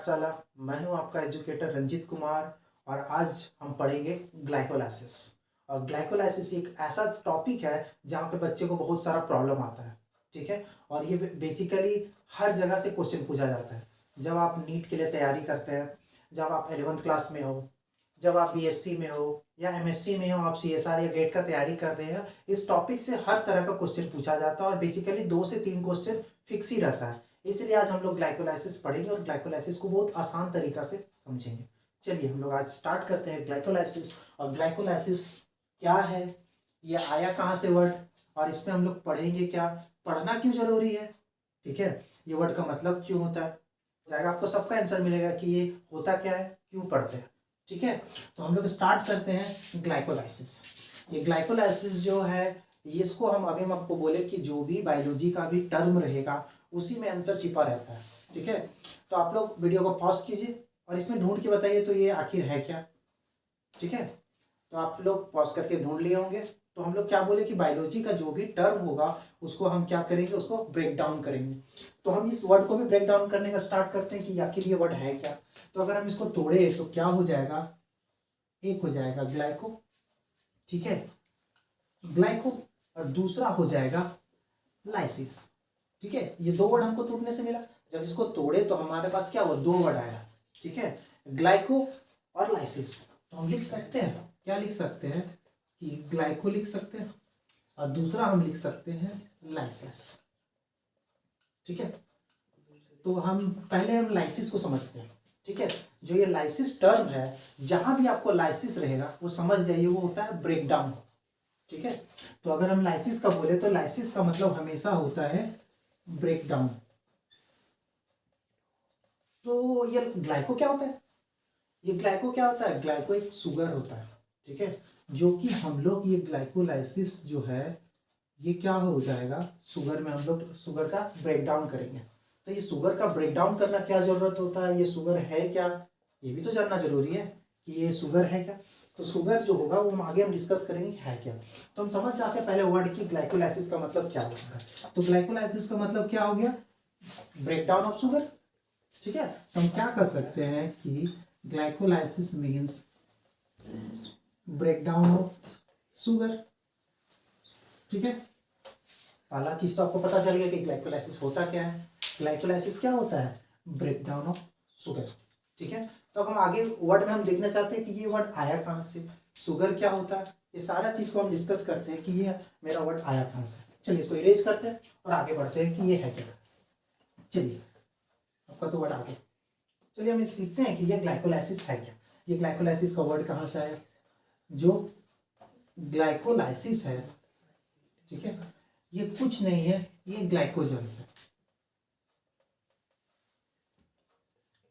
पाठशाला। मैं हूं आपका एजुकेटर रंजीत कुमार और आज हम पढ़ेंगे ग्लाइकोलाइसिस। और ग्लाइकोलाइसिस एक ऐसा टॉपिक है जहां पे बच्चे को बहुत सारा प्रॉब्लम आता है, ठीक है। और ये बेसिकली हर जगह से क्वेश्चन पूछा जाता है। जब आप नीट के लिए तैयारी करते हैं, जब आप 11th क्लास में हो, जब आप बीएससी में हो या एमएससी में हो, आप सीएसआर या गेट का तैयारी कर रहे हैं, इस टॉपिक से हर तरह का क्वेश्चन पूछा जाता है और बेसिकली 2 से 3 क्वेश्चन फिक्स ही रहता है। इसलिए आज हम लोग ग्लाइकोलाइसिस पढ़ेंगे और ग्लाइकोलाइसिस को बहुत आसान तरीका से समझेंगे। चलिए हम लोग आज स्टार्ट करते हैं ग्लाइकोलाइसिस। और ग्लाइकोलाइसिस क्या है, ये आया कहाँ से वर्ड, और इसमें हम लोग पढ़ेंगे क्या, पढ़ना क्यों जरूरी है, ठीक है, ये वर्ड का मतलब क्यों होता है, जाएगा आपको सबका आंसर मिलेगा कि ये होता क्या है, क्यों पढ़ते हैं, ठीक है। तो हम लोग स्टार्ट करते हैं ग्लाइकोलाइसिस। ये ग्लाइकोलाइसिस जो है, इसको हम अभी हम आपको बोले कि जो भी बायोलॉजी का भी टर्म रहेगा उसी में आंसर छिपा रहता है, ठीक है। तो आप लोग वीडियो को पॉज कीजिए और इसमें ढूंढ के बताइए तो ये आखिर है क्या, ठीक है। तो आप लोग पॉज करके ढूंढ लिए होंगे। तो हम लोग क्या बोले कि बायोलॉजी का जो भी टर्म होगा उसको हम क्या करेंगे, उसको ब्रेक डाउन करेंगे। तो हम इस वर्ड को भी ब्रेक डाउन करने का स्टार्ट करते हैं कि आखिर ये वर्ड है क्या। तो अगर हम इसको तोड़े तो क्या हो जाएगा, एक हो जाएगा ग्लाइको, ठीक है, ग्लाइको, और दूसरा हो जाएगा लाइसिस, ठीक है। ये 2 वर्ड हमको तोड़ने से मिला। जब इसको तोड़े तो हमारे पास क्या हुआ, 2 वर्ड आया, ठीक है, ग्लाइको और लाइसिस। तो हम लिख सकते हैं, क्या लिख सकते हैं कि ग्लाइको लिख सकते हैं और दूसरा हम लिख सकते हैं लाइसिस, ठीक है। तो हम पहले हम लाइसिस को समझते हैं, ठीक है। जो ये लाइसिस टर्म है, जहां भी आपको लाइसिस रहेगा वो समझ जाइए वो होता है ब्रेक डाउन, ठीक है। तो अगर हम लाइसिस का बोले तो लाइसिस का मतलब हमेशा होता है ब्रेक डाउन। तो ये ग्लाइको क्या होता है, ये ग्लाइको क्या होता है, ग्लाइको एक शुगर होता है, ठीक है। जो कि हम लोग ये ग्लाइकोलाइसिस जो है ये क्या हो जाएगा, शुगर में हम लोग शुगर का ब्रेक डाउन करेंगे। तो ये शुगर का ब्रेक डाउन करना क्या जरूरत होता है, ये शुगर है क्या, ये भी तो जानना जरूरी है कि ये शुगर है क्या। तो शुगर जो होगा वो हम आगे हम डिस्कस करेंगे है क्या। तो हम समझ जाते हैं पहले वर्ड की ग्लाइकोलाइसिस का मतलब क्या होता है। तो ग्लाइकोलाइसिस का मतलब क्या हो गया, ब्रेक डाउन ऑफ शुगर, ठीक है। तो हम क्या कर सकते हैं कि glycolysis means break down of sugar, ठीक है। पहला चीज तो आपको पता चल गया कि ग्लाइकोलाइसिस होता क्या है। ग्लाइकोलाइसिस क्या होता है, ब्रेक डाउन ऑफ शुगर, ठीक है। तो अब हम आगे वर्ड में हम देखना चाहते हैं कि ये वर्ड आया कहाँ से, शुगर क्या होता है, ये सारा चीज को हम डिस्कस करते हैं कि ये मेरा वर्ड आया कहाँ से। चलिए इसको इरेज करते हैं और आगे बढ़ते हैं कि ये है क्या। चलिए आपका तो वर्ड आगे, चलिए हम सीखते हैं कि ये ग्लाइकोलाइसिस है क्या। ये ग्लाइकोलाइसिस का वर्ड कहाँ से आया, जो ग्लाइकोलाइसिस है, ठीक है, ये कुछ नहीं है, ये ग्लाइकोजन्स है,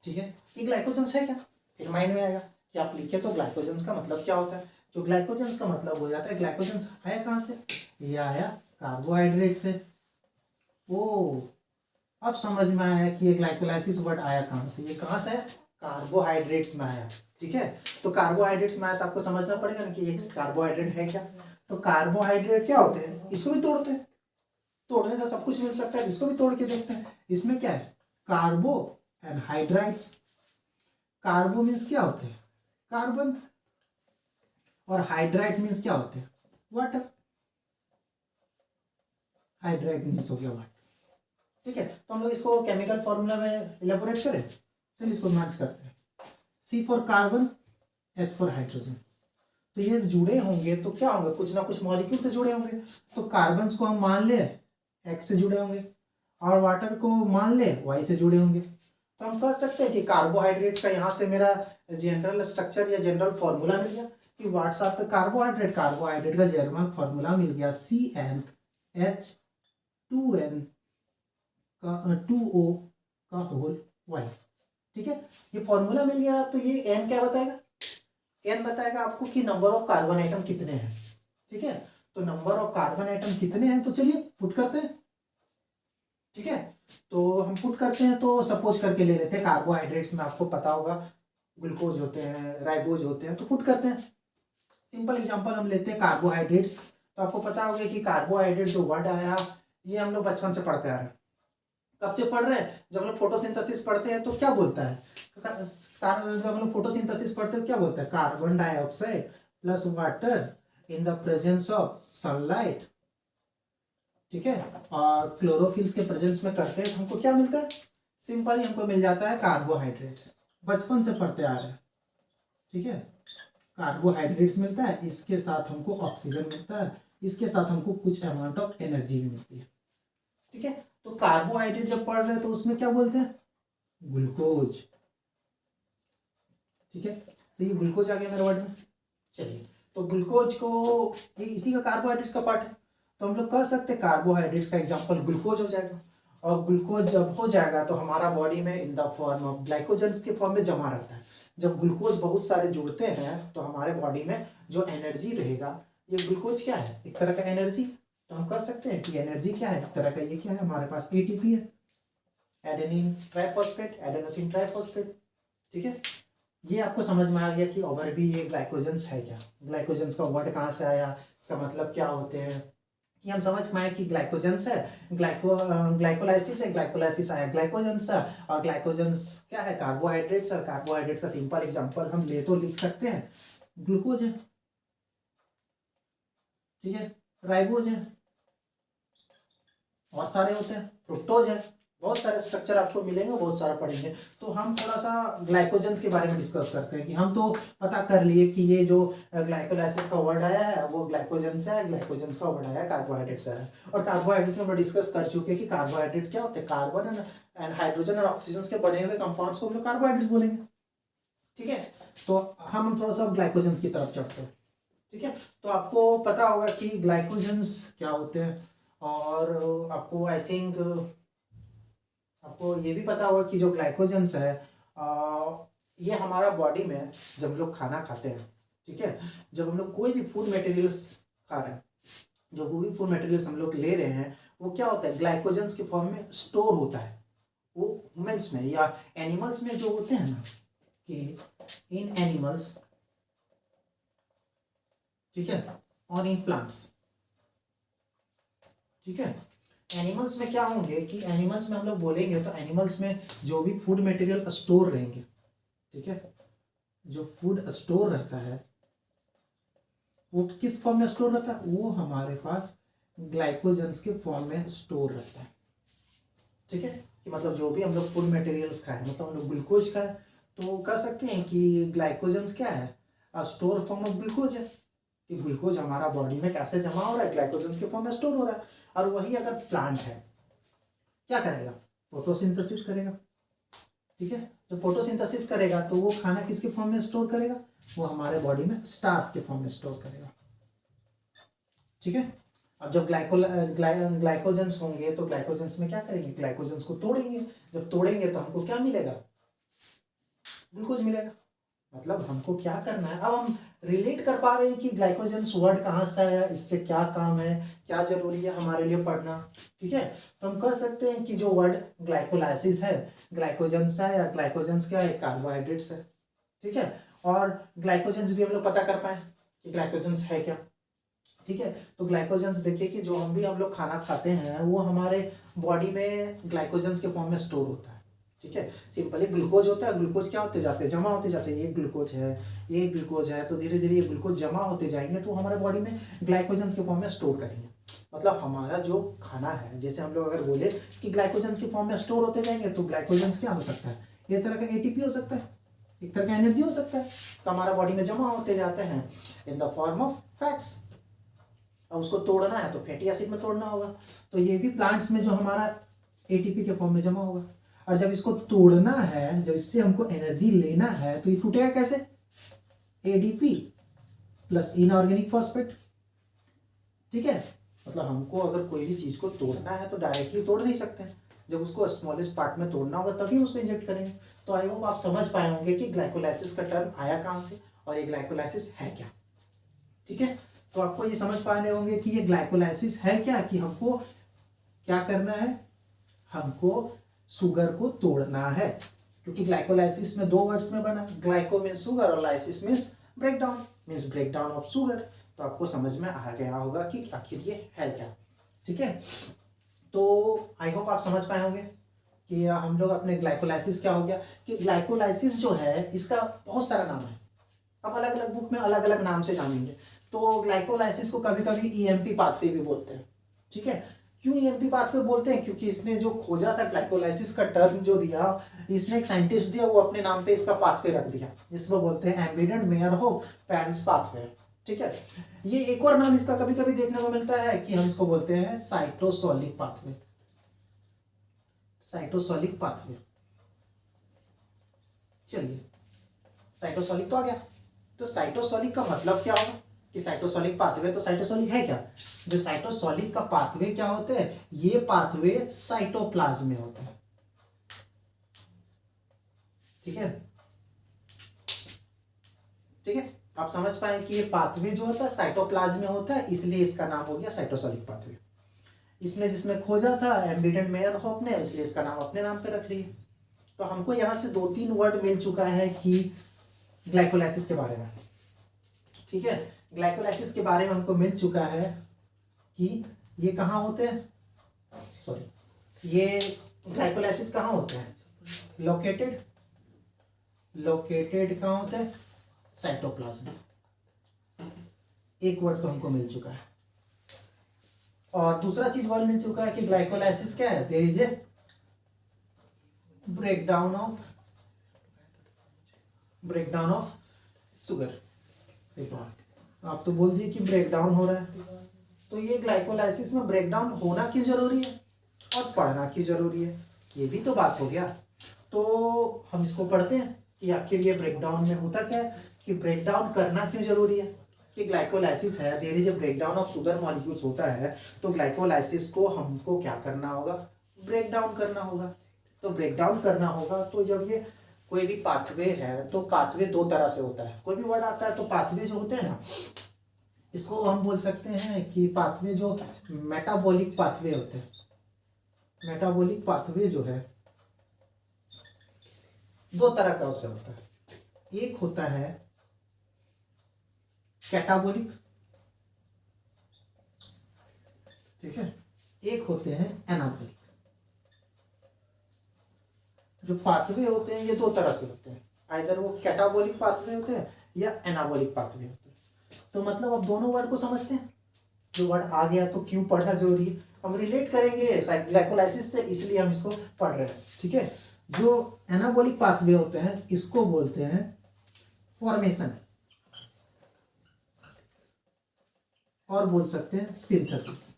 ठीक है। ये ग्लाइकोजन्स है क्या, फिर माइंड में आएगा कि आप लिखे तो ग्लाइकोजन्स का मतलब क्या होता है। जो ग्लाइकोजन्स का मतलब हो जाता है, ग्लाइकोजन्स आया कहाँ से, ये आया कार्बोहाइड्रेट से। ओ अब समझ में आया है कि ये ग्लाइकोलाइसिस वर्ड आया कहाँ से, ये कहाँ से है, कार्बोहाइड्रेट्स में आया, ठीक है। तो कार्बोहाइड्रेट्स में आया तो आपको समझना पड़ेगा ना कि ये कार्बोहाइड्रेट है क्या। तो कार्बोहाइड्रेट क्या होते हैं, इसको भी तोड़ते हैं, तोड़ने से सब कुछ मिल सकता है, इसको भी तोड़ के देखते हैं। इसमें क्या है, कार्बो एंड हाइड्राइड्स। कार्बो मीन्स क्या होते हैं, कार्बन, और हाइड्राइड मीन्स क्या होते हैं, वाटर। हाइड्राइड मीन्स हो गया वाटर, ठीक है। तो हम लोग इसको केमिकल फॉर्मूला में इलेबोरेट करें, चलिए इसको मैच करते हैं। C for carbon, H for hydrogen. तो ये जुड़े होंगे तो क्या होंगे, कुछ ना कुछ मॉलिक्यूल से जुड़े होंगे। तो कार्बन को हम मान ले X से जुड़े होंगे और वाटर को मान ले Y से जुड़े होंगे। तो हम कह सकते हैं कि कार्बोहाइड्रेट का यहाँ से मेरा जनरल स्ट्रक्चर या जनरल फॉर्मूला मिल गया कि व्हाट्सएप पे कार्बोहाइड्रेट, कार्बोहाइड्रेट का जनरल फॉर्मूला मिल गया CnH2n का 2O का होल Y, ठीक है। ये फॉर्मूला मिल गया। तो ये n क्या बताएगा, n बताएगा आपको कि नंबर ऑफ कार्बन आइटम कितने हैं, ठीक है। तो नंबर ऑफ कार्बन आइटम कितने हैं, तो चलिए पुट करते हैं, ठीक है। तो हम पुट करते हैं, तो सपोज करके ले लेते हैं कार्बोहाइड्रेट्स में आपको पता होगा ग्लूकोज होते हैं, राइबोज होते हैं, तो पुट करते हैं। सिंपल एग्जांपल हम लेते हैं कार्बोहाइड्रेट्स। तो आपको पता होगा कि कार्बोहाइड्रेट जो वर्ड आया ये हम लोग बचपन से पढ़ते आ रहे हैं। कब से पढ़ रहे हैं? जब हम लोग फोटोसिंथेसिस पढ़ते हैं तो क्या बोलता है? जब हम लोग फोटोसिंथेसिस पढ़ते हैं तो क्या बोलता है? Carbon dioxide plus water in the presence of sunlight, ठीक है, और क्लोरोफिल्स के प्रेजेंस में करते हैं, हमको क्या मिलता है? सिंपली हमको मिल जाता है कार्बोहाइड्रेट्स। बचपन से पढ़ते आ रहे हैं, ठीक है। कार्बोहाइड्रेट्स मिलता है, इसके साथ हमको ऑक्सीजन मिलता है, इसके साथ हमको कुछ अमाउंट ऑफ एनर्जी भी मिलती है, ठीक है। तो कार्बोहाइड्रेट जब पढ़ रहे हैं तो उसमें क्या बोलते हैं? ग्लूकोज, ठीक है। तो ये ग्लूकोज आ गया मेरे वर्ड में। चलिए, तो ग्लूकोज को ये इसी का कार्बोहाइड्रेट्स का पार्ट है, तो हम लोग कह सकते हैं कार्बोहाइड्रेट्स का एग्जांपल ग्लूकोज हो जाएगा। और ग्लूकोज जब हो जाएगा तो हमारा बॉडी में in the form of glycogen के फॉर्म में जमा रहता है। जब ग्लूकोज बहुत सारे जुड़ते हैं तो हमारे बॉडी में जो एनर्जी रहेगा, ये ग्लूकोज क्या है? एक तरह का एनर्जी। तो हम कह सकते हैं कि एनर्जी क्या है? एक तरह का ये क्या है? हमारे पास एटीपी है, एडेनिन ट्राइफॉस्फेट, एडेनोसिन ट्राइफॉस्फेट, ठीक है। ये आपको समझ में आ गया कि ओवर भी ये ग्लाइकोजेंस है क्या? ग्लाइकोजेंस का वर्ड कहाँ से आया, इसका मतलब क्या होते हैं, कि हम समझ पाए कि ग्लाइकोजेंस है, ग्लाइकोलाइसिस है, ग्लाइकोलाइसिस आया ग्लाइकोजेंस है, और ग्लाइकोजेंस क्या है? कार्बोहाइड्रेट्स है। कार्बोहाइड्रेट्स का सिंपल एग्जांपल हम ले तो लिख सकते हैं, ग्लूकोज है, ठीक है, राइबोज है, और सारे होते हैं, फ्रुक्टोज है, बहुत सारे स्ट्रक्चर आपको मिलेंगे, बहुत सारा पढ़ेंगे। तो हम थोड़ा सा ग्लाइकोजेंस के बारे में डिस्कस करते हैं कि हम तो पता कर लिए कि ये जो ग्लाइकोलाइसिस का वर्ड आया है वो ग्लाइकोजेंस है, ग्लाइकोजेंस का वर्ड आया है कार्बोहाइड्रेट्स है। और कार्बोहाइड्रेट्स में हम डिस्कस कर चुके हैं कि कार्बोहाइड्रेट क्या होते हैं? कार्बन एंड हाइड्रोजन और ऑक्सीजन के बने हुए कंपाउंड्स को हम लोग कार्बोहाइड्रेट्स बोलेंगे, ठीक है। तो हम थोड़ा सा ग्लाइकोजेंस की तरफ चढ़ते हैं, ठीक है। तो आपको पता होगा कि ग्लाइकोजेंस क्या होते हैं, और आपको आई थिंक आपको ये भी पता होगा कि जो ग्लाइकोजेंस है ये हमारा बॉडी में जब हम लोग खाना खाते हैं, ठीक है, जब हम लोग कोई भी फूड मटेरियल्स खा रहे हैं, जो कोई भी फूड मटेरियल्स हम लोग ले रहे हैं, वो क्या होता है? ग्लाइकोजेंस के फॉर्म में स्टोर होता है। वो ह्यूमन्स में या एनिमल्स में जो होते हैं ना, कि इन एनिमल्स, ठीक है, और इन प्लांट्स, ठीक है। एनिमल्स में क्या होंगे कि एनिमल्स में हम लोग बोलेंगे तो एनिमल्स में जो भी फूड मटेरियल स्टोर रहेंगे, ठीक है, जो फूड स्टोर रहता है वो किस फॉर्म में स्टोर रहता है? वो हमारे पास ग्लाइकोजेंस के फॉर्म में स्टोर रहता है, ठीक है। कि मतलब जो भी हम लोग फूड मटेरियल्स खाए, मतलब हम लोग ग्लूकोज खाए, तो कह सकते हैं कि ग्लाइकोजेंस क्या है? स्टोर फॉर्म ऑफ ग्लूकोज है, कि ग्लूकोज हमारा बॉडी में कैसे जमा हो रहा है? ग्लाइकोजेंस के फॉर्म में स्टोर हो रहा है। और वही अगर प्लांट है, क्या करेगा? फोटोसिंथेसिस करेगा, ठीक है। तो फोटोसिंथेसिस करेगा तो वो खाना किसके फॉर्म में स्टोर करेगा? वो हमारे बॉडी में स्टार्च के फॉर्म में स्टोर करेगा, ठीक है। अब जब ग्लाइकोजेंस होंगे तो ग्लाइकोजेंस में क्या करेंगे? ग्लाइकोजेंस को तोड़ेंगे। जब तोड़ेंगे तो हमको क्या मिलेगा? ग्लूकोज मिलेगा। मतलब हमको क्या करना है? अब हम रिलेट कर पा रहे हैं कि ग्लाइकोजेंस वर्ड कहाँ से आया, इससे क्या काम है, क्या जरूरी है हमारे लिए पढ़ना, ठीक है। तो हम कह सकते हैं कि जो वर्ड ग्लाइकोलाइसिस है, ग्लाइकोजेंस है, या ग्लाइकोजेंस क्या है? कार्बोहाइड्रेट्स है, ठीक है। और ग्लाइकोजेंस भी हम लोग पता कर पाए कि ग्लाइकोजेंस है क्या, ठीक है। तो ग्लाइकोजेंस देखिए कि जो हम लोग खाना खाते हैं वो हमारे बॉडी में ग्लाइकोजेंस के फॉर्म में स्टोर होता है, ठीक है। सिंपली ग्लूकोज होता है, ग्लूकोज क्या होते जाते हैं? जमा होते जाते हैं। ये ग्लूकोज है, ये ग्लूकोज है, तो धीरे धीरे ये ग्लूकोज जमा होते जाएंगे तो हमारे बॉडी में ग्लाइकोजेंस के फॉर्म में स्टोर करेंगे। मतलब हमारा जो खाना है, जैसे हम लोग अगर बोले कि ग्लाइकोजेंस के फॉर्म में स्टोर होते जाएंगे, तो ग्लाइकोजेंस क्या हो सकता है? ये तरह का एटीपी हो सकता है, एक तरह का एनर्जी हो सकता है, तो हमारा बॉडी में जमा होते जाते हैं in the form of fats. अब उसको तोड़ना है तो फैटी एसिड में तोड़ना होगा, तो ये भी प्लांट्स में जो हमारा एटीपी के फॉर्म में जमा होगा। और जब इसको तोड़ना है, जब इससे हमको एनर्जी लेना है, तो ये टूटेगा कैसे? एडीपी प्लस इनऑर्गेनिक फॉस्फेट, ठीक है। मतलब हमको अगर कोई भी चीज को तोड़ना है तो डायरेक्टली तोड़ नहीं सकते हैं, जब उसको स्मॉलेस्ट पार्ट में तोड़ना होगा तभी उसको इंजेक्ट करेंगे। तो आई होप आप समझ पाए होंगे कि ग्लाइकोलाइसिस का टर्म आया कहाँ से और ये ग्लाइकोलाइसिस है क्या, ठीक है। तो आपको ये समझ पाने होंगे कि ये ग्लाइकोलाइसिस है क्या, कि हमको क्या करना है? हमको शुगर को तोड़ना है, क्योंकि ग्लाइकोलाइसिस में दो वर्ड्स में बना, ग्लाइको मीन्स शुगर और lysis means breakdown, means breakdown of sugar. तो आपको समझ में आ गया होगा कि आखिर ये है क्या, ठीक है। तो आई होप आप समझ पाए होंगे। कि हम लोग अपने ग्लाइकोलाइसिस क्या हो गया कि ग्लाइकोलाइसिस जो है इसका बहुत सारा नाम है, अब अलग अलग बुक में अलग अलग नाम से जानेंगे। तो ग्लाइकोलाइसिस को कभी कभी ईएमपी पाथवे भी बोलते हैं, ठीक है। क्यों ईएमपी पाथवे बोलते हैं? क्योंकि इसने जो खोजा था ग्लाइकोलाइसिस का टर्म जो दिया, इसने एक साइंटिस्ट दिया, वो अपने नाम पे इसका पाथवे रख दिया, जिसको बोलते हैं एम्बिडेंट मेयरहोफ पैरेंट्स पाथवे, ठीक है। ये एक और नाम इसका कभी कभी देखने को मिलता है कि हम इसको बोलते हैं साइटोसोलिक पाथवे, साइटोसोलिक पाथवे। चलिए, साइटोसोलिक तो आ गया। तो साइटोसोलिक का मतलब क्या होगा कि साइटोसोलिक पाथवे, तो साइटोसोलिक है क्या? जो साइटोसोलिक का पाथवे क्या होते हैं, ये पाथवे साइटोप्लाज्म में होते हैं, ठीक है। ठीक है, आप समझ पाए कि ये पाथवे जो होता है साइटोप्लाज्म में होता है, इसलिए इसका नाम हो गया साइटोसोलिक पाथवे। इसमें जिसमें खोजा था एम्बिडेंट मेयरहोफ ने, इसलिए इसका नाम अपने नाम पे रख लिए। तो हमको यहाँ से 2-3 वर्ड मिल चुका है कि ग्लाइकोलाइसिस के बारे में, ठीक है। ग्लाइकोलाइसिस के बारे में हमको मिल चुका है कि ये कहाँ होते हैं, सॉरी, ये ग्लाइकोलाइसिस कहाँ होते हैं, लोकेटेड कहाँ होते हैं, साइटोप्लाज्म। एक वर्ड तो हमको मिल चुका है। और दूसरा चीज वर्ड मिल चुका है कि ग्लाइकोलाइसिस क्या है, there is a breakdown of sugar. आप तो बोल दिए कि ब्रेकडाउन हो रहा है, तो ये ग्लाइकोलाइसिस में ब्रेकडाउन होना क्यों जरूरी है और पढ़ना क्यों जरूरी है, ये भी तो बात हो गया। तो हम इसको पढ़ते हैं कि आखिर ये ब्रेकडाउन में होता क्या है, कि ब्रेकडाउन करना क्यों जरूरी है। कि ग्लाइकोलाइसिस है, there is a breakdown of sugar molecules होता है, तो ग्लाइकोलाइसिस को हमको क्या करना होगा, ब्रेकडाउन करना होगा। तो ब्रेकडाउन करना होगा, तो जब ये कोई भी पाथवे है, तो पाथवे 2 तरह से होता है। कोई भी वर्ड आता है तो पाथवे जो होते हैं ना, इसको हम बोल सकते हैं कि पाथवे जो मेटाबॉलिक पाथवे होते हैं, मेटाबॉलिक पाथवे जो है 2 तरह का उससे होता है। एक होता है कैटाबॉलिक, ठीक है, एक होते हैं एनाबॉलिक। जो पाथवे होते हैं ये 2 तरह से होते हैं, आइदर वो कैटाबॉलिक पाथवे होते हैं या एनाबॉलिक पाथवे होते हैं। तो मतलब अब दोनों वर्ड को समझते हैं, जो वर्ड आ गया तो क्यों पढ़ना जरूरी है, हम रिलेट करेंगे ग्लाइकोलाइसिस से, इसलिए हम इसको पढ़ रहे हैं, ठीक है। जो एनाबॉलिक पाथवे होते हैं इसको बोलते हैं फॉर्मेशन, और बोल सकते हैं सिंथेसिस,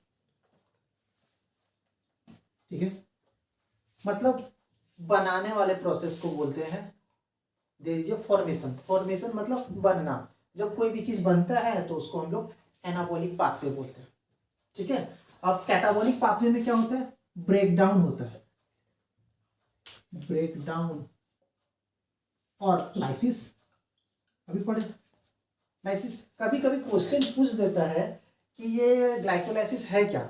ठीक है। मतलब बनाने वाले प्रोसेस को बोलते हैं there is a formation. Formation मतलब बनना, जब कोई भी चीज बनता है तो उसको हम लोग एनाबॉलिक पाथवे बोलते हैं, ठीक है। अब कैटाबॉलिक पाथवे में क्या होता है, ब्रेकडाउन होता है, ब्रेकडाउन। और लाइसिस अभी पढ़े, लाइसिस कभी कभी क्वेश्चन पूछ देता है कि ये ग्लाइकोलाइसिस है क्या,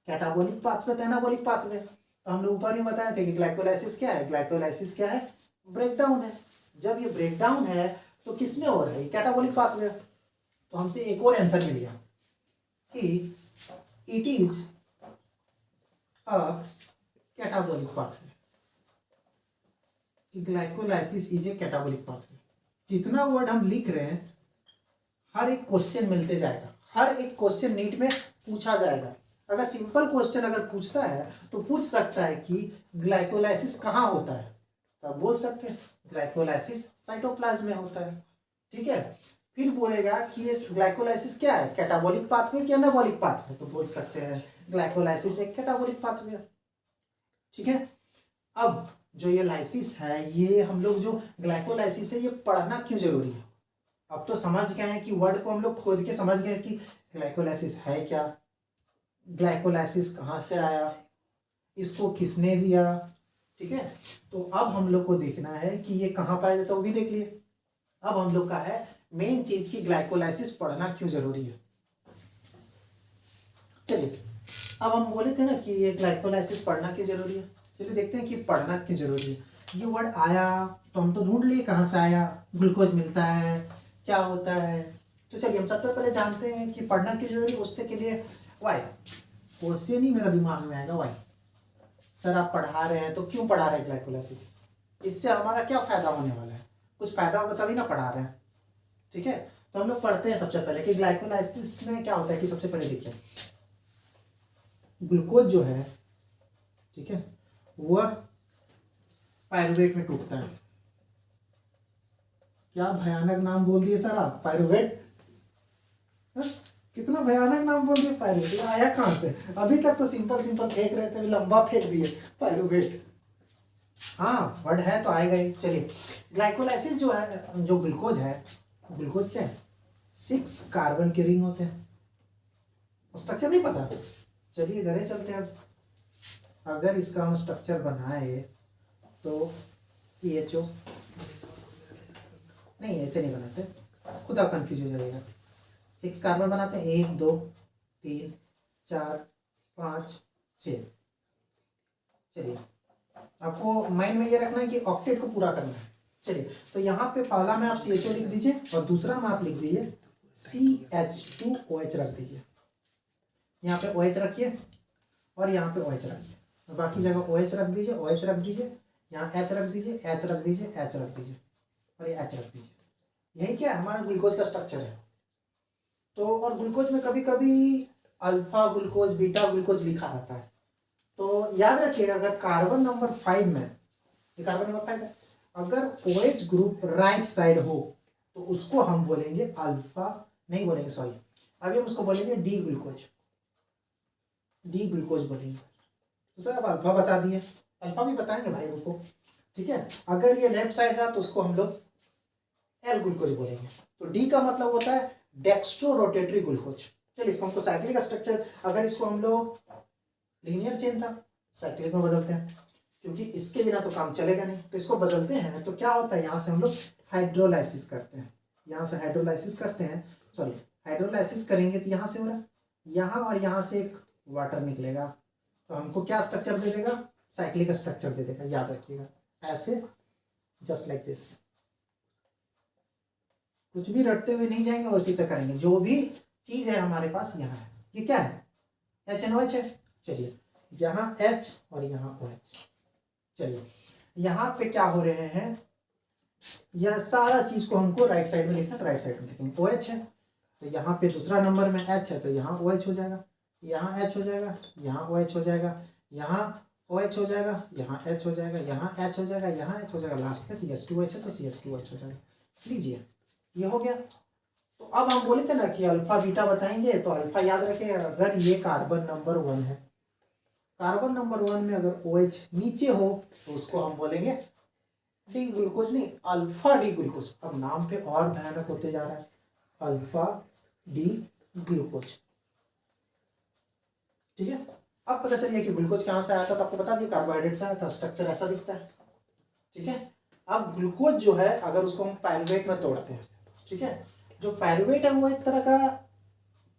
कैटाबॉलिक पाथवे तो एनाबॉलिक पाथवे। तो हम लोग ऊपर ही बताए थे कि ग्लाइकोलाइसिस क्या है, ग्लाइकोलाइसिस क्या है, ब्रेकडाउन है। जब ये ब्रेकडाउन है तो किसमें हो रहा है, कैटाबॉलिक पाथवे। तो हमसे एक और आंसर मिल गया कि it is a catabolic pathway, glycolysis is a catabolic pathway. जितना वर्ड हम लिख रहे हैं हर एक क्वेश्चन मिलते जाएगा, हर एक क्वेश्चन नीट में पूछा जाएगा। अगर सिंपल क्वेश्चन अगर पूछता है तो पूछ सकता है कि ग्लाइकोलाइसिस कहाँ होता है, तो आप बोल सकते हैं ग्लाइकोलाइसिस साइटोप्लाज्म में होता है, ठीक है। फिर बोलेगा कि ये ग्लाइकोलाइसिस क्या है, कैटाबॉलिक पाथवे कि एनाबॉलिक पाथवे, तो बोल सकते हैं ग्लाइकोलाइसिस एक कैटाबॉलिक पाथवे, ठीक है। अब जो ये लाइसिस है, ये हम लोग जो ग्लाइकोलाइसिस है ये पढ़ना क्यों जरूरी है। अब तो समझ गए हैं कि वर्ड को हम लोग खोज के समझ गए कि ग्लाइकोलाइसिस है क्या, ग्लाइकोलाइसिस कहाँ से आया, इसको किसने दिया, ठीक है। तो अब हम लोग को देखना है कि ये कहाँ पाया जाता है, वो भी देख लिए। अब हम लोग का है मेन चीज की ग्लाइकोलाइसिस पढ़ना क्यों जरूरी है। चलिए, अब हम बोले थे ना कि ये ग्लाइकोलाइसिस पढ़ना क्यों जरूरी है, चलिए देखते हैं कि पढ़ना क्यों जरूरी है। ये वर्ड आया तो हम तो ढूंढ लिए कहाँ से आया, ग्लूकोज मिलता है, क्या होता है। तो चलिए हम सबसे पहले जानते हैं कि पढ़ना क्यों जरूरी है। उससे के लिए वाई, क्वेश्चन ही मेरा दिमाग में आएगा वाई, सर आप पढ़ा रहे हैं तो क्यों पढ़ा रहे हैं ग्लाइकोलाइसिस, इससे हमारा क्या फायदा होने वाला है, कुछ फायदा होगा तभी ना पढ़ा रहे हैं। ठीक है, तो हम लोग पढ़ते हैं सबसे पहले कि ग्लाइकोलाइसिस में क्या होता है। कि सबसे पहले देखिए ग्लूकोज जो है, ठीक है, वह पायरुवेट में टूटता है। क्या भयानक नाम बोल दिए सर आप, पायरुवेट। कितना भयानक नाम बोल दिए पायरुवेट, ये आया कहाँ से? अभी तक तो सिंपल सिंपल फेंक रहे थे, अभी लंबा फेंक दिए पायरुवेट। हाँ वर्ड है तो आएगा ही। चलिए ग्लाइकोलाइसिस जो है, जो ग्लूकोज है, ग्लूकोज क्या है, 6 कार्बन के रिंग होते हैं। स्ट्रक्चर नहीं पता, चलिए इधर ही चलते हैं। अगर इसका हम स्ट्रक्चर बनाए तो CHO, नहीं ऐसे नहीं बनाते, खुद आप कंफ्यूज हो जाएगा। 6 कार्बन बनाते हैं, 1 2 3 4 5 6। चलिए आपको माइंड में ये रखना है कि ऑक्टेट को पूरा करना है। चलिए तो यहाँ पे पहला में आप CHO लिख दीजिए और दूसरा में आप लिख दीजिए CH2OH रख दीजिए। यहाँ पे OH रखिए और यहाँ पे OH रखिए, और बाकी जगह OH रख दीजिए, OH रख दीजिए, यहाँ H रख दीजिए, H रख दीजिए, H रख दीजिए और ये H रख दीजिए। यही क्या है हमारा ग्लूकोज का स्ट्रक्चर है। तो और ग्लूकोज में कभी कभी अल्फा ग्लूकोज, बीटा ग्लूकोज लिखा रहता है, तो याद रखिएगा अगर कार्बन नंबर 5 में, ये कार्बन नंबर 5 है, अगर OH ग्रुप राइट साइड हो तो उसको हम बोलेंगे अल्फा, नहीं बोलेंगे सॉरी, अभी हम उसको बोलेंगे डी ग्लूकोज, डी ग्लूकोज बोलेंगे। तो सर अब अल्फा बता दिए, अल्फा भी बताएंगे भाई उनको, ठीक है। अगर ये लेफ्ट साइड रहा तो उसको हम लोग एल ग्लूकोज बोलेंगे। तो डी का मतलब होता है डेक्स्ट्रो रोटेटरी ग्लूकोज। चलिए इसको हमको साइक्लिक स्ट्रक्चर, अगर इसको हम लोग लीनियर चेन था, साइक्लिक में बदलते हैं, क्योंकि इसके बिना तो काम चलेगा नहीं, तो इसको बदलते हैं। तो क्या होता है, यहाँ से हम लोग हाइड्रोलाइसिस करते हैं, यहाँ से हाइड्रोलाइसिस करते हैं, सॉरी हाइड्रोलाइसिस करेंगे तो यहाँ से हो रहा है, यहाँ और यहाँ से एक वाटर निकलेगा, तो हमको क्या स्ट्रक्चर दे देगा, साइक्लिक स्ट्रक्चर दे देगा। याद रखिएगा ऐसे, जस्ट लाइक दिस, कुछ भी रटते हुए नहीं जाएंगे और उसी से करेंगे। जो भी चीज है हमारे पास यहाँ है, ये क्या है, HNOH है। चलिए यहाँ H और यहाँ OH। चलिए यहाँ पे क्या हो रहे हैं, यह सारा चीज को हमको राइट साइड में लिखना, तो राइट साइड में लिखेंगे। OH है तो यहाँ पे दूसरा नंबर में H है, तो यहाँ OH हो जाएगा, यहाँ H हो जाएगा, यहाँ OH हो जाएगा, यहाँ OH हो जाएगा, यहाँ H हो जाएगा, यहाँ H हो जाएगा, यहाँ H हो जाएगा, लास्ट में CH2OH है तो CH2OH हो जाएगा। लीजिए ये हो गया। तो अब हम बोले थे ना कि अल्फा बीटा बताएंगे, तो अल्फा याद रखें, अगर ये कार्बन नंबर 1 है, कार्बन नंबर 1 में अगर OH नीचे हो तो उसको हम बोलेंगे डी ग्लूकोज, नहीं अल्फा डी ग्लूकोज। अब नाम पे और भयानक होते जा रहा है, अल्फा डी ग्लूकोज। ठीक है, अब पता चलिए कि ग्लूकोज कहाँ से आया था, तो आपको बता दिया कार्बोहाइड्रेट से आया था, स्ट्रक्चर ऐसा दिखता है। ठीक है, अब ग्लूकोज जो है अगर उसको हम पायरुवेट में तोड़ते हैं, ठीक है, जो पायरुवेट है वो एक तरह का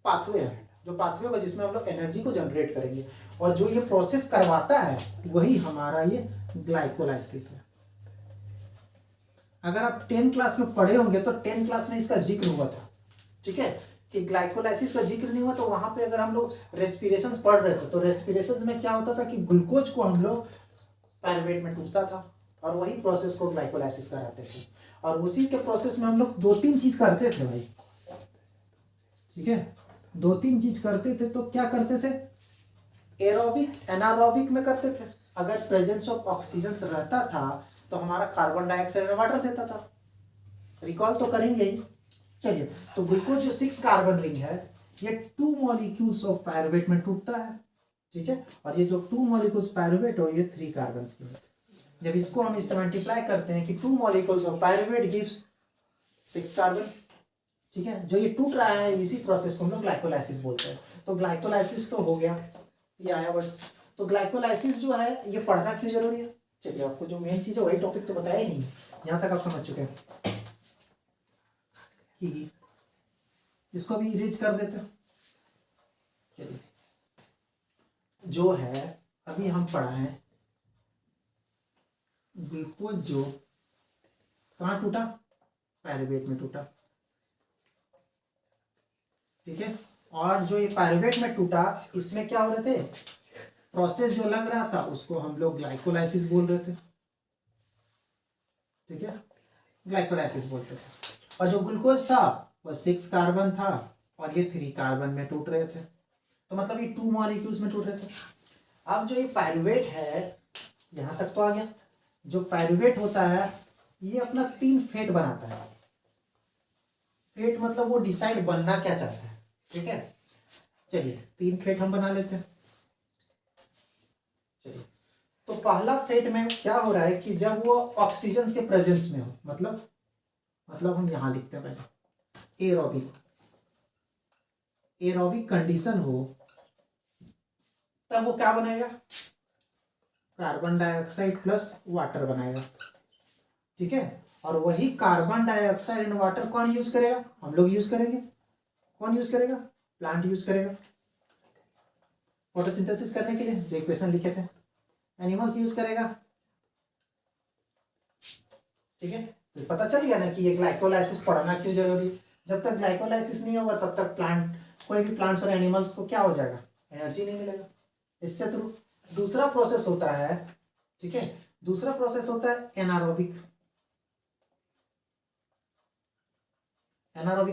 पाथवे है, जो पाथवे है जिसमें हम लोग एनर्जी को जनरेट करेंगे, और जो ये प्रोसेस करवाता है वही हमारा ये ग्लाइकोलाइसिस है। अगर आप 10 क्लास में पढ़े होंगे तो 10 क्लास में इसका जिक्र हुआ था, ठीक है, कि ग्लाइकोलाइसिस का जिक्र नहीं हुआ। तो वहां पे अगर हम लोग रेस्पिरेशन पढ़ रहे थे तो रेस्पिरेशन में क्या होता था कि ग्लूकोज को हम लोग पायरुवेट में टूटता था और वही प्रोसेस को ग्लाइकोलाइसिस कराते थे। और उसी के प्रोसेस में हम लोग 2-3 चीज करते थे भाई, ठीक है, 2-3 चीज करते थे। तो क्या करते थे, एरोबिक एनारोबिक में करते थे। अगर प्रेजेंस ऑफ ऑक्सीजन रहता था तो हमारा कार्बन डाइऑक्साइड में वाटर देता था, रिकॉल तो करेंगे ही। चलिए, तो ग्लूकोज जो 6 कार्बन रिंग है ये 2 मॉलिक्यूल्स ऑफ पायरुवेट में टूटता है, ठीक है, और ये जो 2 मॉलिक्यूल्स पायरुवेट हो ये 3 कार्बन की होती है। जब इसको हम इससे मल्टीप्लाई करते हैं कि 2 molecules of pyruvate gives 6 carbon, ठीक है, जो ये टूट रहा है इसी प्रोसेस को हम लोग ग्लाइकोलाइसिस बोलते हैं। तो ग्लाइकोलाइसिस तो हो गया, ये आया वर्ड्स। तो ग्लाइकोलाइसिस जो है ये पढ़ना क्यों जरूरी है, चलिए आपको जो मेन चीज है वही टॉपिक तो बताया ही नहीं, यहाँ तक आप समझ चुके हैं। इसको भी इरेज कर देते हैं। चलिए, जो है अभी हम पढ़ा है ग्लूकोज जो कहाँ टूटा, पायरुवेट में टूटा, ठीक है, और जो ये पायरुवेट में टूटा इसमें क्या हो रहे थे, प्रोसेस जो लग रहा था उसको हम लोग ग्लाइकोलाइसिस बोल रहे थे, ठीक है, ग्लाइकोलाइसिस बोलते थे। और जो ग्लूकोज था वो 6 कार्बन था और ये 3 कार्बन में टूट रहे थे, तो मतलब ये 2 मॉलिक्यूल्स में टूट रहे थे। अब जो ये पायरुवेट है, यहाँ तक तो आ गया। जो पायरुवेट होता है ये अपना 3 फेट बनाता है। फेट मतलब वो डिसाइड बनना क्या चाहता है, ठीक है। चलिए 3 फेट हम बना लेते हैं। चलिए, तो पहला फेट में क्या हो रहा है कि जब वो ऑक्सीजन के प्रेजेंस में हो, मतलब हम यहां लिखते हैं पहले एरोबिक कंडीशन हो, तब वो क्या बनाएगा, कार्बन डाइऑक्साइड प्लस वाटर बनाएगा, ठीक है। और वही कार्बन डाइऑक्साइड एंड वाटर कौन यूज करेगा, हम लोग यूज करेंगे। कौन यूज करेगा, प्लांट यूज करेगा फोटोसिंथेसिस करने के लिए, जो इक्वेशन लिखे थे। एनिमल्स यूज करेगा, ठीक है। तो पता चल गया ना कि ये ग्लाइकोलाइसिस पढ़ना क्यों जरूरी। जब तक ग्लाइकोलाइसिस नहीं होगा तब तक प्लांट, कोई भी प्लांट्स और एनिमल्स को क्या हो जाएगा, एनर्जी नहीं मिलेगा। इससे थ्रू दूसरा प्रोसेस होता है, ठीक है, दूसरा प्रोसेस होता है एनारोबिक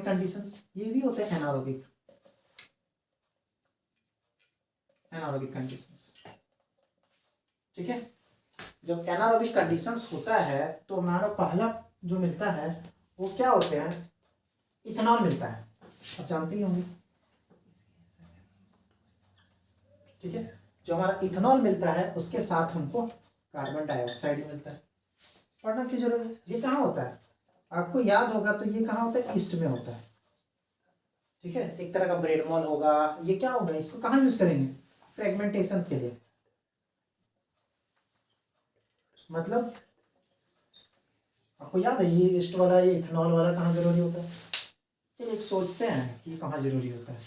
कंडीशंस, ये भी होते हैं एनारोबिक कंडीशंस, ठीक है। जब एनारोबिक कंडीशंस होता है तो हमारा पहला जो मिलता है वो क्या होते हैं, इथेनॉल मिलता है, आप जानते ही होंगे, ठीक है। जो हमारा इथेनॉल मिलता है उसके साथ हमको कार्बन डाइऑक्साइड मिलता है। पढ़ना क्यों जरूरी है, ये कहाँ होता है, आपको याद होगा तो ये कहाँ होता है, ईस्ट में होता है, ठीक है। एक तरह का ब्रेडमॉल होगा, ये क्या होगा, इसको कहाँ यूज करेंगे, फ्रेगमेंटेशन के लिए। मतलब आपको याद है ये ईस्ट वाला, ये इथेनॉल वाला कहाँ जरूरी होता है। चलिए एक सोचते हैं कि कहाँ जरूरी होता है,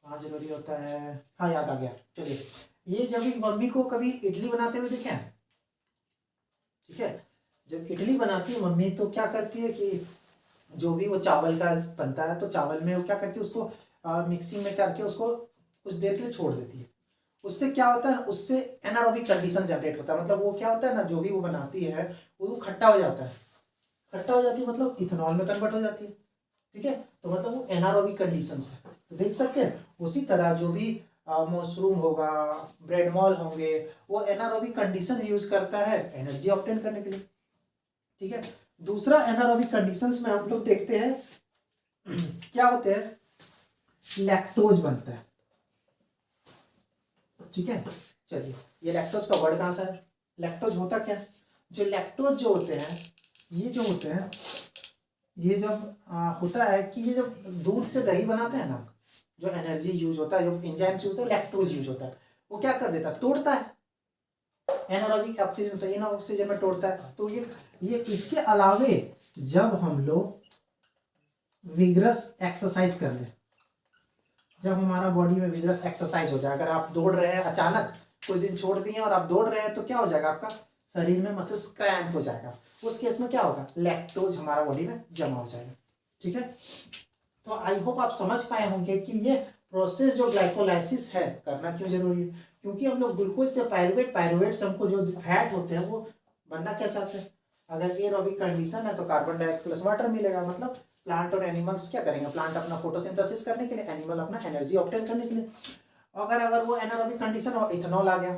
कहाँ जरूरी होता है। हाँ याद आ गया, चलिए। ये जब एक मम्मी को कभी इडली बनाते हुए देखे हैं, ठीक है। जब इडली बनाती है मम्मी तो क्या करती है कि जो भी वो चावल का बनता है तो चावल में वो क्या करती है, उसको मिक्सिंग में करके उसको कुछ देर के लिए छोड़ देती है। उससे क्या होता है, उससे एनारोबिक कंडीशन जनरेट होता है। मतलब वो क्या होता है ना, जो भी वो बनाती है वो खट्टा हो जाता है, खट्टा हो जाती है मतलब इथेनॉल में कन्वर्ट हो जाती है, ठीक है। तो मतलब वो एनारोबिक कंडीशन है। तो देख सकते हैं उसी तरह जो भी मशरूम होगा, ब्रेड मॉल होंगे, वो एनारोबिक कंडीशन यूज करता है एनर्जी ऑब्टेन करने के लिए, ठीक है। दूसरा एनारोबिक कंडीशंस में हम लोग देखते हैं क्या होते हैं, लैक्टोज बनता है, ठीक है। चलिए ये लैक्टोज का वर्ड कहाँ से है, लैक्टोज होता क्या है, जो लैक्टोज जो होते हैं ये जो होते हैं, ये जब होता है कि ये जब दूध से दही बनाते हैं ना, जो एनर्जी यूज होता है, जो एंजाइम यूज होता है, लैक्टोज यूज होता है, वो क्या कर देता है, तोड़ता है, एनारोबिक ऑक्सीजन से इन ऑक्सीजन में तोड़ता है। तो ये इसके अलावे जब हम लोग विग्रस एक्सरसाइज कर ले, जब हमारा बॉडी में विग्रस एक्सरसाइज हो जाए, अगर आप दौड़ रहे हैं अचानक कुछ दिन छोड़ दिए और आप दौड़ रहे हैं तो क्या हो जाएगा, आपका शरीर में मसल्स क्रैम्प हो जाएगा, उस केस में क्या होगा, लैक्टोज हमारा बॉडी में जमा हो जाएगा, ठीक है। तो आई होप आप समझ पाए होंगे कि ये प्रोसेस जो ग्लाइकोलाइसिस है करना क्यों जरूरी है, क्योंकि हम लोग ग्लूकोज से पायरुवेट से हमको जो फैट होते हैं वो बनना क्या चाहते हैं। अगर एरोबिक कंडीशन है तो कार्बन डाइऑक्साइड प्लस वाटर मिलेगा, मतलब प्लांट और एनिमल्स क्या करेंगे, प्लांट अपना फोटोसिंथेसिस करने के लिए, एनिमल अपना एनर्जी ऑब्टेन करने के लिए। अगर वो एनारोबिक कंडीशन और इथेनॉल आ गया,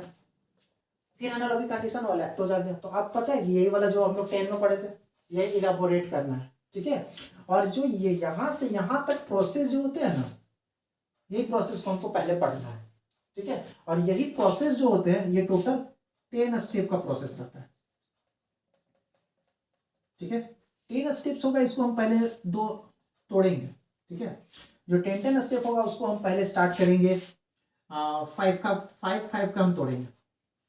फिर एनारोबिक कंडीशन और लैक्टोज आ गया, तो आप पता है कि यही वाला जो हम लोग 10 में पढ़े थे, यही इलाबोरेट करना है, ठीक है। और जो ये यहाँ से यहाँ तक प्रोसेस जो होते हैं ना, यही प्रोसेस को हमको पहले पढ़ना है, ठीक है। और यही प्रोसेस जो होते हैं ये टोटल 10 स्टेप का प्रोसेस रहता है, ठीक है। 10 स्टेप्स होगा, इसको हम पहले 2 तोड़ेंगे, ठीक है। जो 10 स्टेप होगा उसको हम पहले स्टार्ट करेंगे 5 का हम तोड़ेंगे,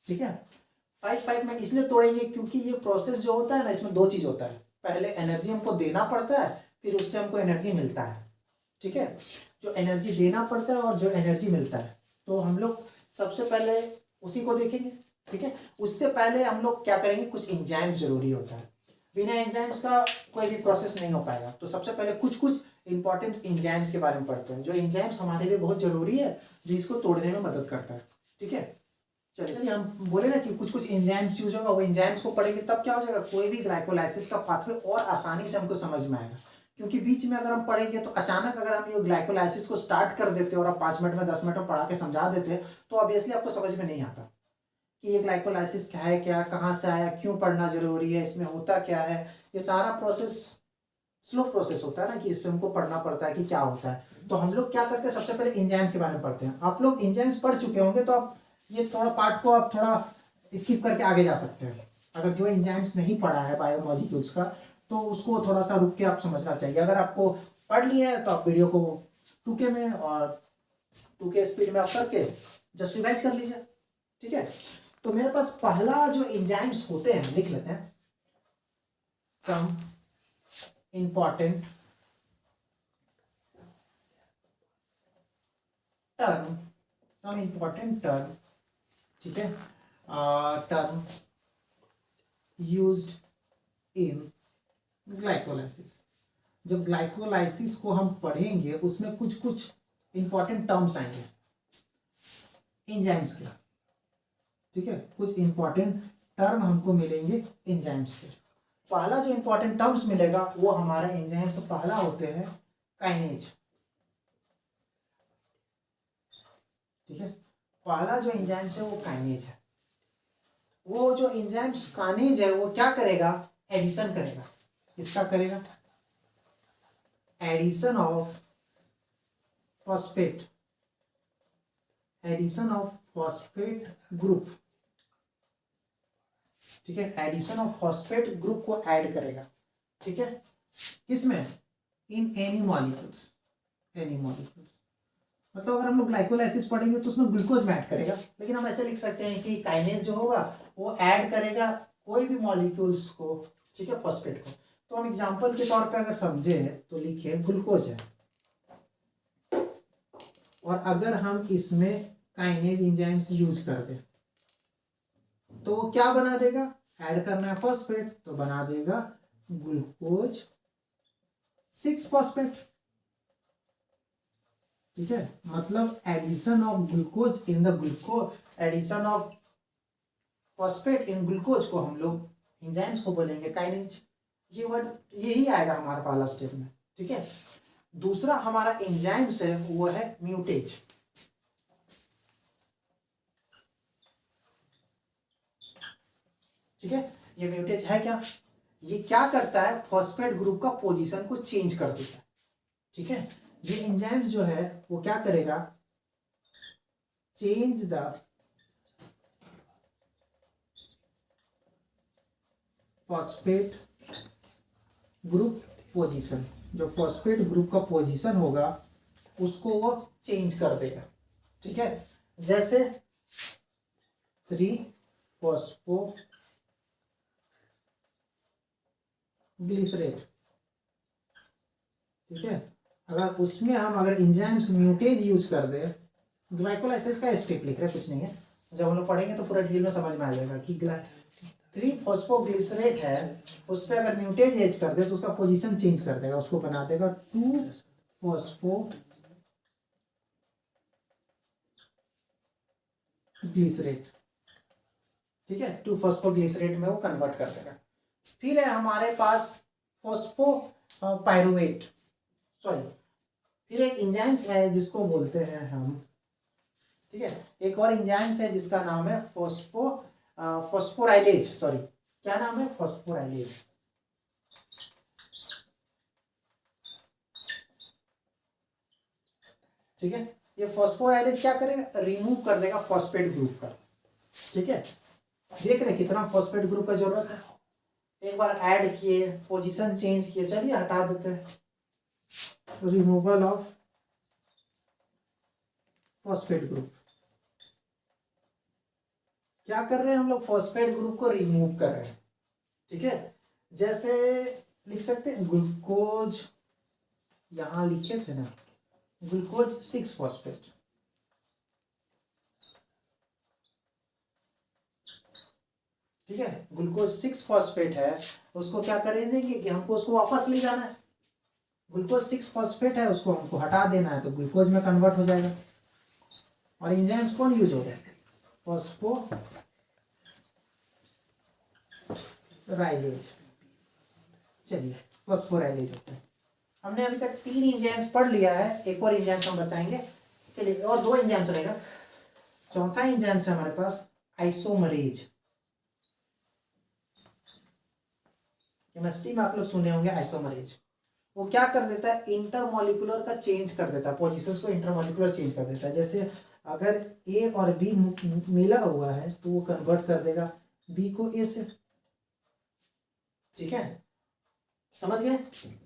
ठीक है। 5 में इसलिए तोड़ेंगे क्योंकि ये प्रोसेस जो होता है ना, इसमें 2 चीज होता है, पहले एनर्जी हमको देना पड़ता है, फिर उससे हमको एनर्जी मिलता है, ठीक है। जो एनर्जी देना पड़ता है और जो एनर्जी मिलता है, तो हम लोग सबसे पहले उसी को देखेंगे, ठीक है। उससे पहले हम लोग क्या करेंगे, कुछ एंजाइम जरूरी होता है। बिना एंजाइम्स का कोई भी प्रोसेस नहीं हो पाएगा। तो सबसे पहले कुछ कुछ इंपॉर्टेंट एंजाइम्स के बारे में पढ़ते हैं, जो एंजाइम्स हमारे लिए बहुत जरूरी है, जो इसको तोड़ने में मदद करता है। ठीक है, चलिए हम बोले ना कि कुछ कुछ एंजाइम्स यूज होगा, वो एंजाइम्स को पढ़ेंगे तब क्या हो जाएगा, कोई भी ग्लाइकोलाइसिस का पाथवे और आसानी से हमको समझ में आएगा। क्योंकि बीच में अगर हम पढ़ेंगे तो अचानक अगर हम ये ग्लाइकोलाइसिस को स्टार्ट कर देते और आप 5 मिनट में 10 मिनट में पढ़ा के समझा देते तो ऑब्वियसली आपको समझ में नहीं आता कि ये ग्लाइकोलाइसिस क्या है, क्या कहाँ से आया, क्यों पढ़ना जरूरी है, इसमें होता क्या है। ये सारा प्रोसेस स्लो प्रोसेस होता है ना, कि इससे हमको पढ़ना पड़ता है कि क्या होता है। तो हम लोग क्या करते हैं, सबसे पहले एंजाइम्स के बारे में पढ़ते हैं। आप लोग एंजाइम्स पढ़ चुके होंगे तो आप ये थोड़ा पार्ट को आप थोड़ा स्किप करके आगे जा सकते हैं। अगर जो एंजाइम्स नहीं पढ़ा है बायोमोलिक्यूल्स का, तो उसको थोड़ा सा रुक के आप समझना चाहिए। अगर आपको पढ़ लिया है तो आप वीडियो को 2K में और 2K स्पीड में आप करके जस्ट रिवाइज कर लीजिए। ठीक है, तो मेरे पास पहला जो एंजाइम्स होते हैं लिख लेते हैं। Some important term, some important term, ठीक है, टर्म यूज्ड इन ग्लाइकोलाइसिस। जब ग्लाइकोलाइसिस को हम पढ़ेंगे उसमें कुछ कुछ इंपॉर्टेंट टर्म्स आएंगे एंजाइम्स के। ठीक है, कुछ इंपॉर्टेंट टर्म हमको मिलेंगे एंजाइम्स के। पहला जो इंपॉर्टेंट टर्म्स मिलेगा वो हमारा एंजाइम्स पहला होते हैं काइनेज। ठीक है, पहला जो एंजाइम्स है वो काइनेज है। वो जो एंजाइम्स काइनेज है वो क्या करेगा, एडिशन करेगा। किसका करेगा, addition of phosphate, addition of phosphate group. ठीक है, एडिशन ऑफ फॉस्फेट ग्रुप को ऐड करेगा। ठीक है, किसमें, in any molecules, any molecules. मतलब अगर हम लोग ग्लाइकोलाइसिस पढ़ेंगे तो उसमें ग्लूकोज में ऐड करेगा, लेकिन हम ऐसे लिख सकते हैं कि काइनेज जो होगा वो ऐड करेगा कोई भी मॉलिक्यूल्स को। ठीक है, फॉस्फेट को। तो हम एग्जांपल के तौर पे अगर समझे तो लिखे ग्लूकोज है, और अगर हम इसमें काइनेज एंजाइम्स यूज कर दे तो वो क्या बना देगा, ऐड करना है फॉस्फेट तो बना देगा ग्लूकोज 6 फॉस्फेट। ठीक है, मतलब addition of glucose in the glucose, addition of phosphate in glucose को हम लोग एंजाइम्स को बोलेंगे काइनेज। ये वर्ड यही आएगा हमारा पहला स्टेप में। ठीक है, दूसरा हमारा एंजाइम्स है वो है म्यूटेज। ठीक है, ये म्यूटेज है क्या, ये क्या करता है, फॉस्फेट ग्रुप का पोजीशन को चेंज कर देता है। ठीक है, ये एंजाइम्स जो है वो क्या करेगा, change the phosphate group position. जो फॉस्फेट ग्रुप का पोजीशन होगा उसको वो चेंज कर देगा। ठीक है, जैसे 3-फॉस्फोग्लिसरेट। ठीक है, अगर उसमें हम अगर एंजाइम्स म्यूटेज यूज कर दे, ग्लाइकोलाइसिस का स्टेप लिख रहे, कुछ नहीं है, जब हम लोग पढ़ेंगे तो पूरा डिटेल में समझ में आ जाएगा कि 3-फॉस्फोग्लिसरेट है, उस पर अगर म्यूटेज एज कर दे तो उसका पोजीशन चेंज कर देगा, उसको बना देगा 2-फॉस्फोग्लिसरेट। ठीक है, 2-फॉस्फोग्लिसरेट में वो कन्वर्ट कर देगा। फिर है हमारे पास फॉस्फोपाइरुवेट, सॉरी, फिर एक एंजाइम्स है जिसको बोलते हैं हम, ठीक है, एक और एंजाइम्स है जिसका नाम है फॉस्फोराइलेज। सॉरी, क्या नाम है, फॉस्फोराइलेज। ठीक है, ये फॉस्फोराइलेज क्या करेगा, रिमूव कर देगा फॉस्फेट ग्रुप का। ठीक है, देख रहे कितना फॉस्फेट ग्रुप का जरूरत है, एक बार ऐड किए, पोजीशन चेंज किए, चलिए हटा देते हैं, रिमूवल ऑफ फॉस्फेट ग्रुप। क्या कर रहे हैं हम लोग, फॉस्फेट ग्रुप को रिमूव कर रहे हैं। ठीक है, जैसे लिख सकते हैं ग्लूकोज, यहां लिखे थे ना, ग्लूकोज 6 फॉस्फेट। ठीक है, ग्लूकोज 6 फॉस्फेट है, उसको क्या करेंगे कि हमको उसको वापस ले जाना है। ग्लूकोज 6 फॉस्फेट है, उसको हमको हटा देना है, तो ग्लूकोज में कन्वर्ट हो जाएगा। और एंजाइम्स कौन यूज हो रहे हैं? फॉस्फोराइलेज। चलिए, फॉस्फोराइलेज होता है। हमने अभी तक 3 एंजाइम्स पढ़ लिया है, एक और एंजाइम्स हम बताएंगे। चलिए, और 2 एंजाइम्स रहेगा। चौथा एंजाइम्स है हमारे पास आइसोमरेज। केमिस्ट्री में आप लोग सुने होंगे आइसोमरेज। वो क्या कर देता है? इंटरमॉलिक्यूलर का चेंज कर देता है, पोजीशंस को इंटरमॉलिक्यूलर चेंज कर देता है। जैसे अगर ए और बी मिला हुआ है तो वो कन्वर्ट कर देगा बी को ए से। ठीक है, समझ गए?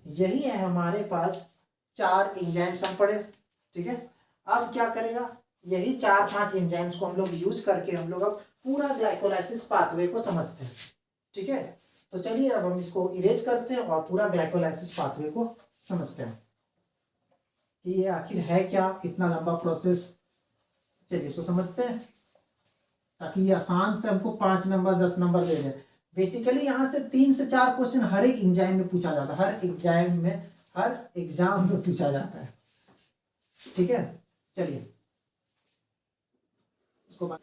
यही है हमारे पास 4 एंजाइम्स हम पढ़े। ठीक है, अब क्या करेगा? यही 4-5 एंजाइम्स को हम लोग यूज करके हम लोग अब पूरा ग्लाइकोलाइसिस पाथवे को समझते हैं। ठीक है, तो चलिए अब हम इसको इरेज करते हैं और पूरा ग्लाइकोलाइसिस पाथवे को समझते हैं कि ये आखिर है क्या, इतना लंबा प्रोसेस। चलिए इसको समझते हैं ताकि ये आसान से हमको 5 नंबर 10 नंबर दे दें। बेसिकली यहाँ से 3 से 4 क्वेश्चन हर एक एग्जाम में पूछा जाता है, हर एग्जाम में पूछा जाता है। ठीक है, चलिए इसको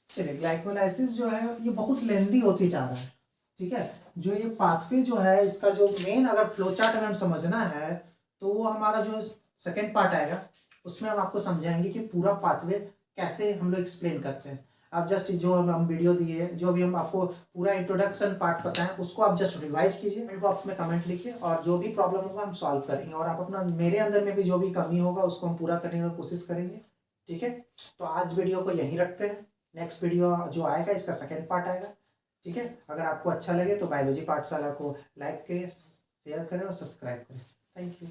चलिए ग्लाइकोलाइसिस जो है ये बहुत लेंदी होती जा रहा है। ठीक है, जो ये पाथवे जो है इसका जो मेन अगर फ्लो चार्ट हमें समझना है तो वो हमारा जो सेकेंड पार्ट आएगा उसमें हम आपको समझाएंगे कि पूरा पाथवे कैसे हम लोग एक्सप्लेन करते हैं। आप जस्ट जो हम वीडियो दिए, जो भी हम आपको पूरा इंट्रोडक्शन पार्ट पता है उसको आप जस्ट रिवाइज कीजिए, कमेंट बॉक्स में कमेंट लिखिए और जो भी प्रॉब्लम होगा हम सॉल्व करेंगे। और आप अपना मेरे अंदर में भी जो भी कमी होगा उसको हम पूरा करने की कोशिश करेंगे। ठीक है, तो आज वीडियो को यहीं रखते हैं। नेक्स्ट वीडियो जो आएगा इसका सेकेंड पार्ट आएगा। ठीक है, अगर आपको अच्छा लगे तो बायोलॉजी पाठशाला को लाइक करें, शेयर करें और सब्सक्राइब करें। Thank you.